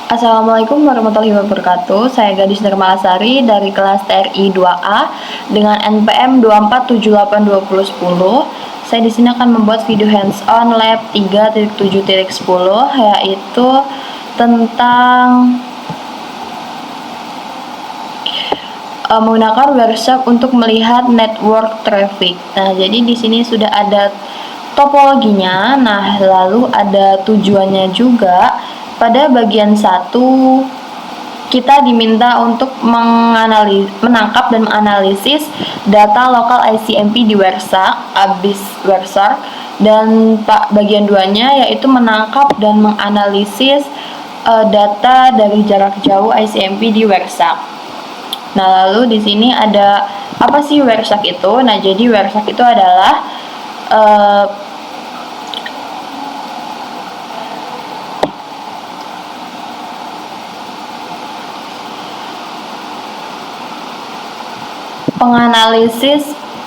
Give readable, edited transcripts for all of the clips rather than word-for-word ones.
Assalamualaikum warahmatullahi wabarakatuh. Saya Gadis Nurmalasari dari kelas TRI 2A dengan NPM 24782010. Saya di sini akan membuat video hands-on lab 3.7.10 yaitu tentang menggunakan workshop untuk melihat network traffic. Nah, jadi di sini sudah ada topologinya. Nah, lalu ada tujuannya juga. Pada bagian 1 kita diminta untuk menangkap dan menganalisis data lokal ICMP di WERSAK, abis WERSAK, dan bagian 2-nya yaitu menangkap dan menganalisis data dari jarak jauh ICMP di WERSAK. Nah, lalu di sini ada apa sih WERSAK itu? Nah, jadi WERSAK itu adalah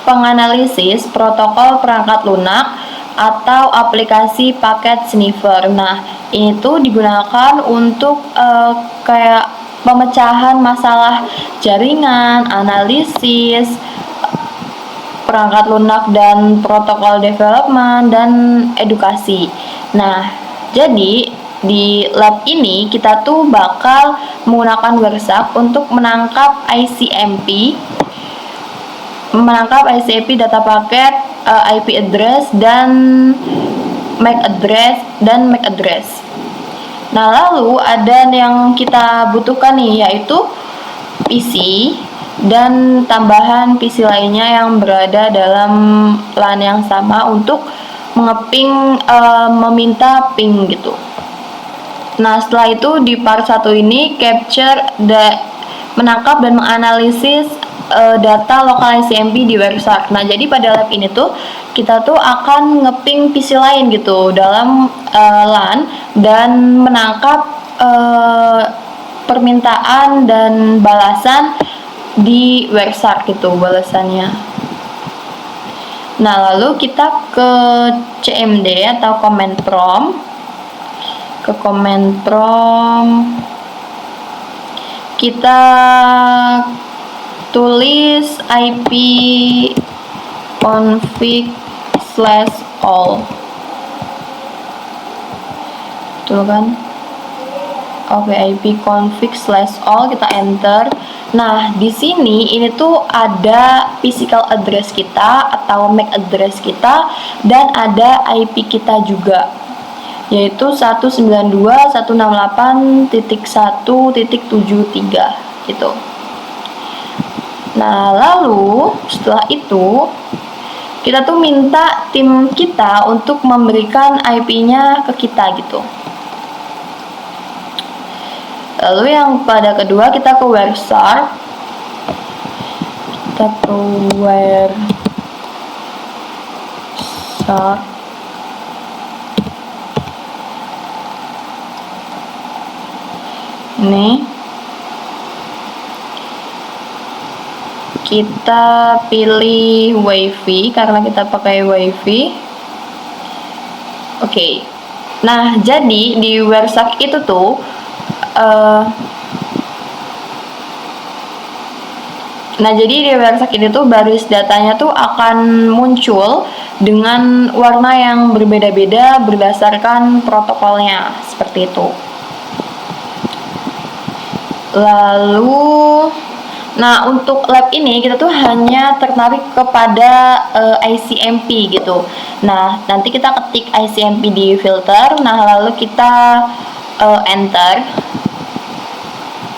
penganalisis protokol perangkat lunak atau aplikasi paket sniffer. Nah, ini tuh digunakan untuk kayak pemecahan masalah jaringan, analisis perangkat lunak dan protokol development dan edukasi. Nah, jadi di lab ini kita tuh bakal menggunakan WERSAK untuk menangkap ICMP data paket, IP address dan MAC address. Nah, lalu ada yang kita butuhkan nih, yaitu PC dan tambahan PC lainnya yang berada dalam LAN yang sama untuk mengeping meminta ping gitu. Nah, setelah itu di part 1 ini menangkap dan menganalisis data lokal ICMP di WERSAK. Nah, jadi pada lab ini tuh kita tuh akan ngeping PC lain gitu dalam LAN dan menangkap permintaan dan balasan di WERSAK gitu balasannya. Nah, lalu kita ke CMD atau command prompt. Ke command prompt kita tulis IP config/all. Betul kan? Oke, IP config/all kita enter. Nah, di sini ini tuh ada physical address kita atau MAC address kita dan ada IP kita juga, yaitu 192.168.1.73 gitu. Nah, lalu setelah itu kita tuh minta tim kita untuk memberikan IP-nya ke kita gitu. Lalu yang pada kedua kita ke WERSAK. Kita ke WERSAK. Ini kita pilih WiFi karena kita pakai WiFi. Oke. Nah, jadi di WERSAK itu tuh di WERSAK ini tuh baris datanya tuh akan muncul dengan warna yang berbeda-beda berdasarkan protokolnya, seperti itu. Lalu, nah untuk lab ini kita tuh hanya tertarik kepada ICMP gitu. Nah, nanti kita ketik ICMP di filter. Nah, lalu kita enter.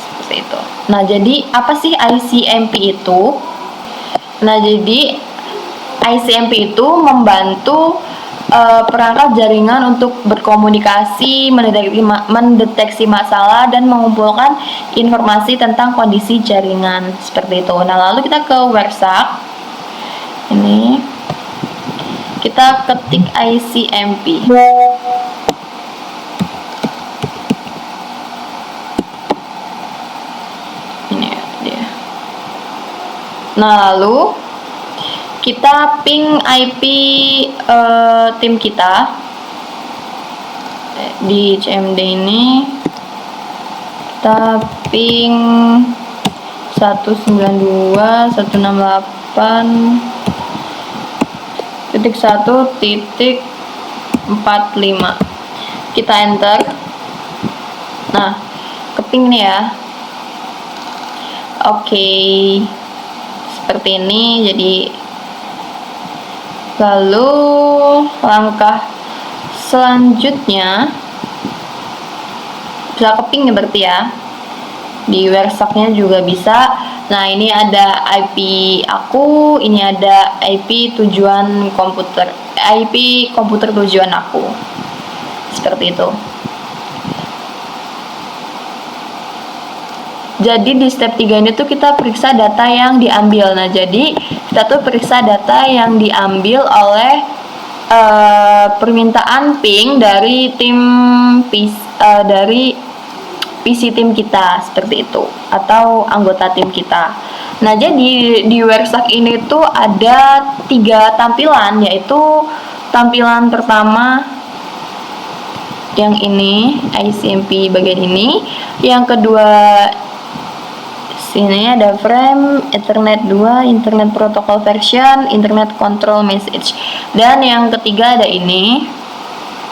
Seperti itu. Nah, jadi apa sih ICMP itu? Nah, jadi ICMP itu membantu perangkat jaringan untuk berkomunikasi, mendeteksi masalah, dan mengumpulkan informasi tentang kondisi jaringan, seperti itu. Nah, lalu kita ke WERSAK. Ini kita ketik ICMP. Ini dia. Nah, lalu kita ping IP tim kita di CMD ini. kita ping 192.168.1.45. Kita enter. Nah, keping nih ya. Oke, seperti ini. Jadi lalu langkah selanjutnya bisa keping ya berarti ya. Di WhereSock-nya juga bisa. Nah, ini ada IP aku, ini ada IP tujuan komputer, IP komputer tujuan aku. Seperti itu. Jadi di step 3 ini tuh kita periksa data yang diambil. Nah, jadi kita tuh periksa data yang diambil oleh permintaan ping dari tim PC tim kita, seperti itu, atau anggota tim kita. Nah, jadi di WhereSock ini tuh ada 3 tampilan, yaitu tampilan pertama yang ini, ICMP bagian ini, yang kedua sini ada frame, Ethernet 2, Internet Protocol version, Internet Control Message, dan yang ketiga ada ini.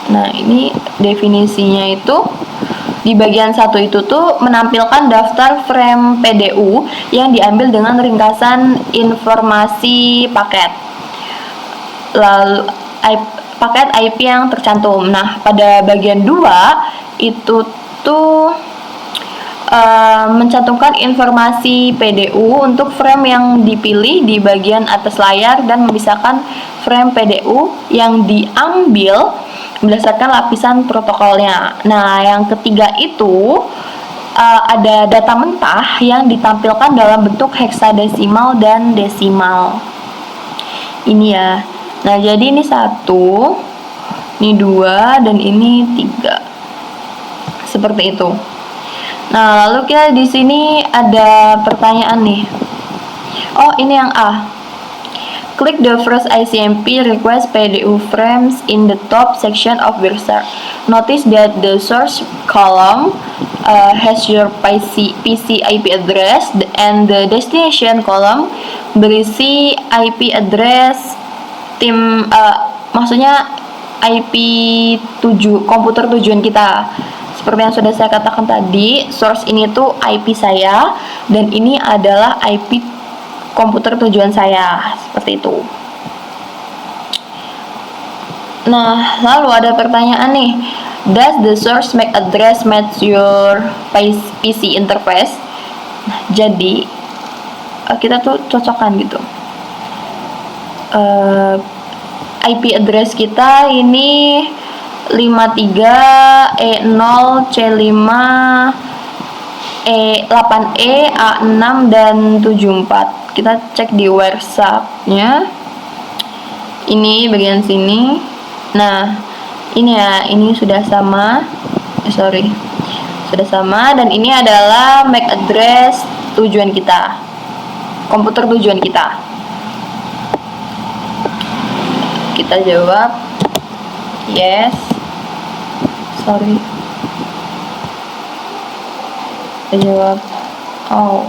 Nah, ini definisinya itu di bagian 1 itu tuh menampilkan daftar frame PDU yang diambil dengan ringkasan informasi paket, lalu paket IP yang tercantum. Nah, pada bagian 2 itu tuh mencantumkan informasi PDU untuk frame yang dipilih di bagian atas layar dan memisahkan frame PDU yang diambil berdasarkan lapisan protokolnya. Nah, yang ketiga itu ada data mentah yang ditampilkan dalam bentuk heksadesimal dan desimal. Ini ya. Nah, jadi ini 1, ini 2, dan ini 3. Seperti itu. Nah, lalu kita di sini ada pertanyaan nih. Oh, ini yang A. Click the first ICMP request PDU frames in the top section of WhereSock. Notice that the source column has your PC IP address and the destination column berisi IP address tim, maksudnya IP komputer tujuan kita. Seperti yang sudah saya katakan tadi, source ini tuh IP saya dan ini adalah IP komputer tujuan saya, seperti itu. Nah, lalu ada pertanyaan nih, does the source MAC address match your PC interface? Nah, jadi kita tuh cocokkan gitu. IP address kita ini 53E0C5E8E A6 dan 74. Kita cek di WhereSock-nya. Ini bagian sini. Nah, ini ya, ini sudah sama. Sudah sama, dan ini adalah MAC address tujuan kita, komputer tujuan kita. Kita jawab yes. Kita jawab oh.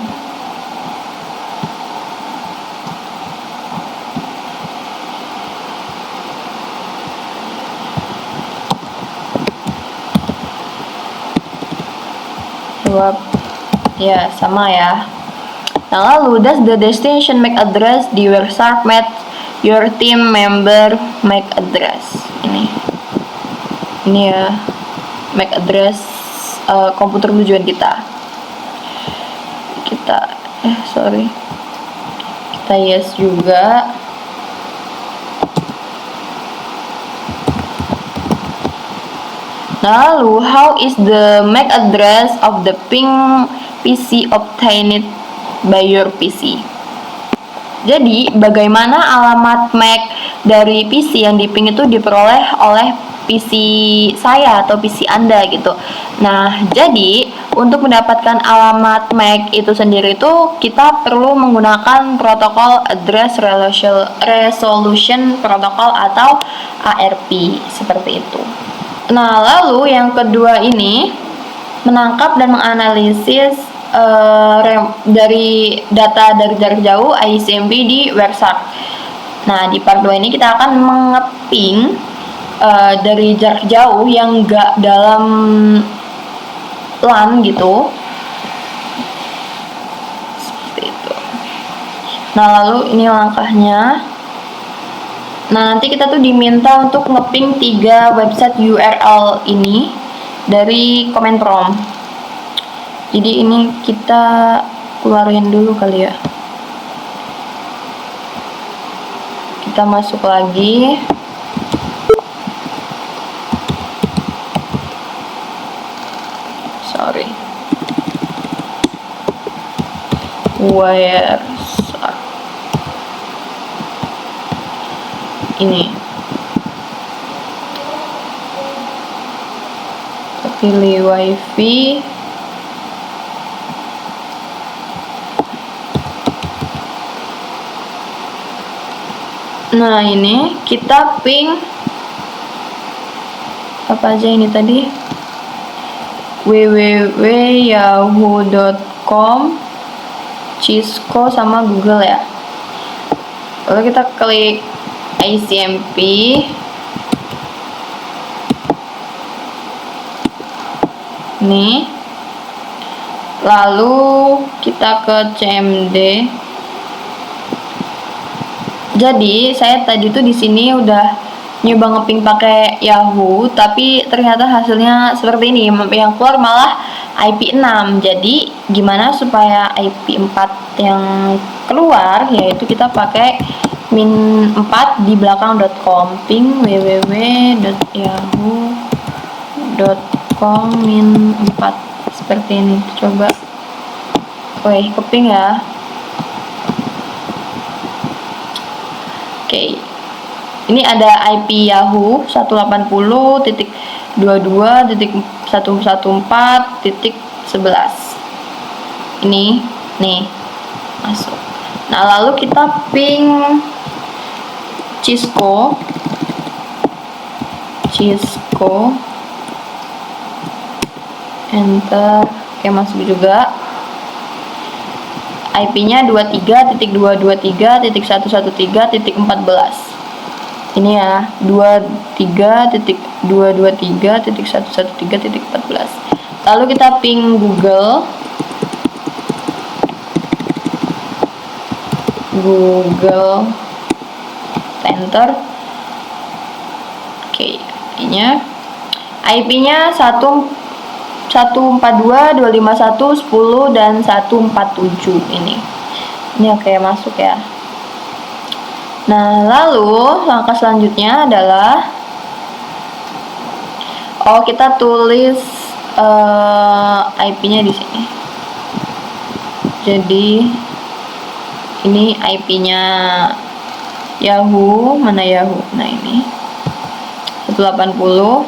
Jawab ya, sama ya. Nah, lalu does the destination MAC address di WhereSock match your team member MAC address? Ini ya, MAC address komputer tujuan kita. Kita yes juga. Lalu, how is the MAC address of the ping PC obtained by your PC? Jadi, bagaimana alamat MAC dari PC yang diping itu diperoleh oleh PC saya atau PC Anda gitu. Nah, jadi untuk mendapatkan alamat MAC itu sendiri itu kita perlu menggunakan protokol Address Resolution Protocol atau ARP, seperti itu. Nah, lalu yang kedua ini menangkap dan menganalisis dari data dari jarak jauh ICMP di WebShark. Nah, di part 2 ini kita akan mengeping dari jarak jauh yang enggak dalam LAN gitu. Seperti itu. Nah, lalu ini langkahnya. Nah, nanti kita tuh diminta untuk ngeping 3 website URL ini dari comment prompt. Jadi ini kita keluarin dulu kali ya. Kita masuk lagi. Sorry. Wireshark. Ini. Kita pilih WiFi. Nah, ini kita ping apa aja ini tadi? www.yahoo.com, Cisco sama Google ya. Lalu kita klik ICMP. Nih. Lalu kita ke CMD. Jadi saya tadi tuh di sini udah nyoba ngeping pakai Yahoo, tapi ternyata hasilnya seperti ini. Yang keluar malah IP 6. Jadi gimana supaya IP 4 yang keluar? Yaitu kita pakai min 4 di belakang.com, ping www.yahoo.com min 4 seperti ini. Coba. Wih, keping ya. Oke. Ini ada IP Yahoo 180.22.114.11. Ini nih masuk. Nah, lalu kita ping Cisco. Enter. Oke, masuk juga. IP-nya 23.223.113.14. Ini ya, 23.223.113.14. Lalu kita ping Google. Enter. Oke, IP-nya 142.251.10 dan 147 ini oke, masuk ya. Nah, lalu langkah selanjutnya adalah kita tulis IP-nya di sini. Jadi ini IP-nya Yahoo, mana Yahoo? Nah, ini 180.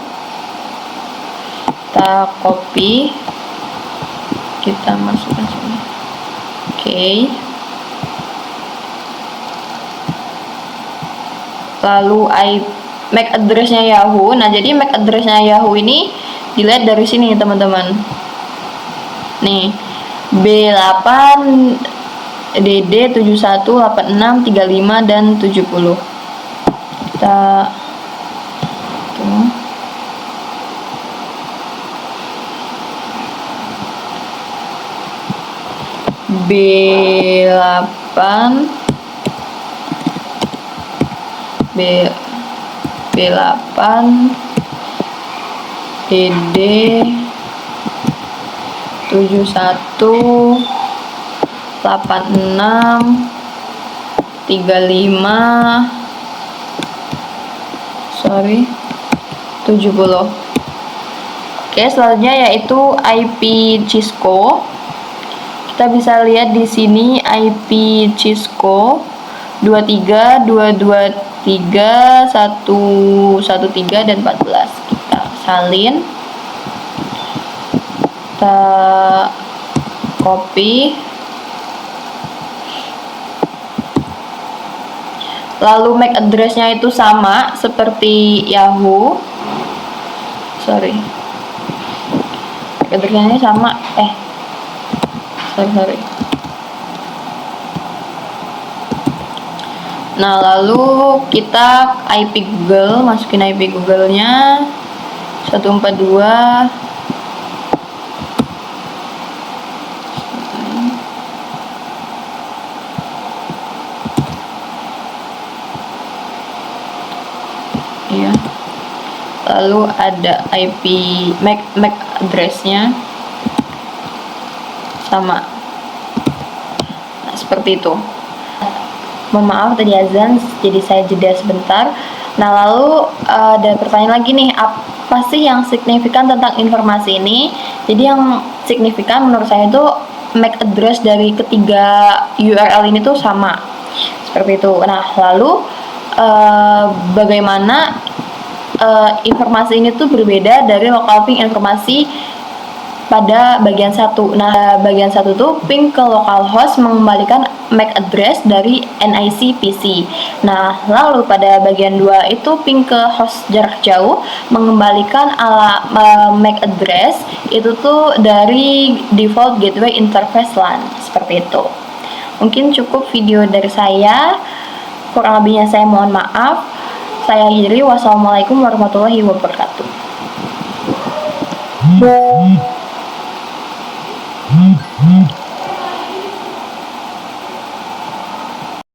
Kita copy, kita masukkan sini. Oke. Lalu MAC address-nya Yahoo. Nah, jadi MAC address-nya Yahoo ini dilihat dari sini, teman-teman. Nih, B8 DD 718635 dan 70. Kita B8 DD 71 86 35 70. Oke, selanjutnya yaitu IP Cisco. Kita bisa lihat di sini IP Cisco 23.223.113 dan 14. Kita salin, kita copy, lalu MAC address-nya itu sama seperti Yahoo. address-nya ini sama sorry. Nah, lalu kita IP Google, masukin IP Google-nya 142 ya. Lalu ada IP MAC address-nya sama. Nah, seperti itu. Mohon maaf tadi azan, jadi saya jeda sebentar. Nah, lalu ada pertanyaan lagi nih, apa sih yang signifikan tentang informasi ini? Jadi yang signifikan menurut saya itu MAC address dari ketiga URL ini tuh sama, seperti itu. Nah, lalu bagaimana informasi ini tuh berbeda dari local ping informasi pada bagian satu. Nah, bagian satu tuh ping ke localhost mengembalikan MAC address dari NIC PC. Nah, lalu pada bagian 2 itu ping ke host jarak jauh mengembalikan MAC address itu tuh dari default gateway interface LAN. Seperti itu. Mungkin cukup video dari saya. Kurang lebihnya saya mohon maaf. Saya akhiri. Wassalamualaikum warahmatullahi wabarakatuh.